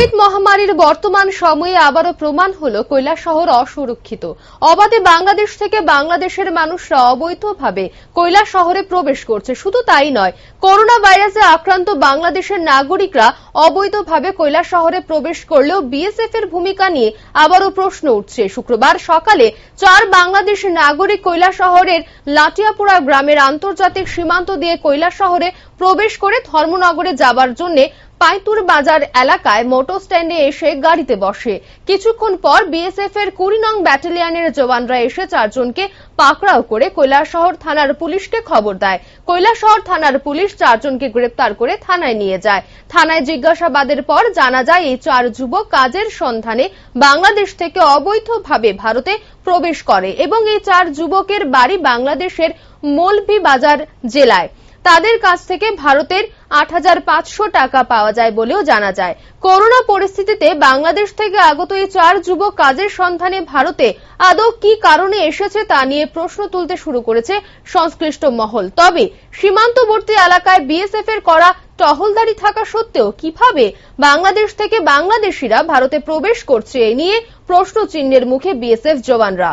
Covid মহামারীর বর্তমান সময়ে আবারও প্রমাণ হলো কৈলাসহর অসুরক্ষিত। অবাধে বাংলাদেশ থেকে বাংলাদেশের মানুষরা অবৈধভাবে কৈলাসহরে প্রবেশ করছে। শুধু তাই নয়, করোনা ভাইরাসে আক্রান্ত বাংলাদেশের নাগরিকরা অবৈধভাবে কৈলাসহরে প্রবেশ করলেও বিএসএফ এর ভূমিকা নিয়ে আবারও প্রশ্ন উঠছে। শুক্রবার সকালে 4 বাংলাদেশি নাগরিক কৈলাসহরের লাটিয়াপুরা গ্রামের আন্তর্জাতিক সীমান্ত দিয়ে কৈলাসহরে প্রবেশ করে ধর্মনগরে যাবার জন্য পাইতুর বাজার এলাকায় মোটর স্ট্যান্ডে এসে গাড়িতে বসে। কিছুক্ষণ পর বিএসএফ এর 20 নং ব্যাটালিয়নের জওয়ানরা এসে 4 জনকে পাকড়াও করে কৈলাসহর থানার পুলিশকে খবর দেয়। কৈলাসহর থানার পুলিশ 4 জনকে গ্রেপ্তার করে থানায় নিয়ে যায়। থানায় জিজ্ঞাসাবাদের পর জানা যায় এই 4 যুবক কাজের সন্ধানে বাংলাদেশ থেকে অবৈধভাবে ভারতে প্রবেশ করে এবং এই 4 যুবকের বাড়ি বাংলাদেশের মৌলভীবাজার জেলায়। তাদের কাছ থেকে ভারতের ৮৫০০ টাকা পাওয়া যায় বলেও জানা যায়। করোনা পরিস্থিতিতে বাংলাদেশ থেকে আগত এই 4 যুবক কাজের সন্ধানে ভারতে আদৌ কি কারণে এসেছে তা নিয়ে প্রশ্ন তুলতে শুরু করেছে সংশ্লিষ্ট মহল। তবে সীমান্তবর্তী এলাকায় বিএসএফ এর করা টহলদারি থাকা সত্ত্বেও কিভাবে বাংলাদেশ থেকে বাংলাদেশিরা ভারতে প্রবেশ করছে এ নিয়ে প্রশ্ন চিহ্নের মুখে বিএসএফ জওয়ানরা।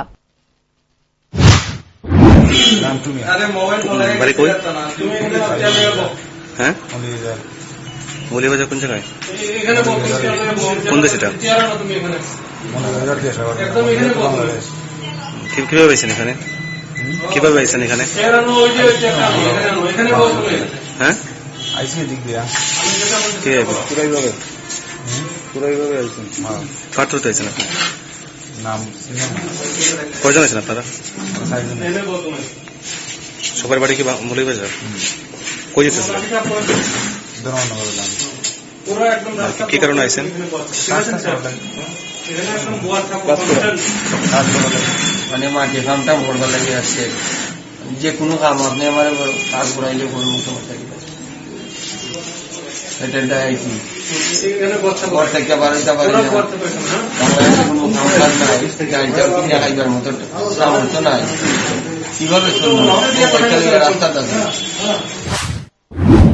মৌলভীবাজার কোন জায়গায়? কোন দেশ এটা? কিভাবে পাইছেন এখানে? কিভাবে পাইছেন এখানে? হ্যাঁ, কার থ্রুতে আইছেন আপনি? কয়জন আছেন আপনারা? সবার বাড়ি কি মৌলভীবাজার? কই যেতেছেন? কি কারণে আইছেন? মানে মাটি ফার্মটা ভরবার লাগে আসছে, যে কোনো কাম আপনি আমার কাজ করাইলে করবো এটা আইছি ঘর থেকে বাড়িতে কোনো কাম কাজ নাই, খাইবার মতো সামর্থ্য নাই, কিভাবে চলবো? রাস্তা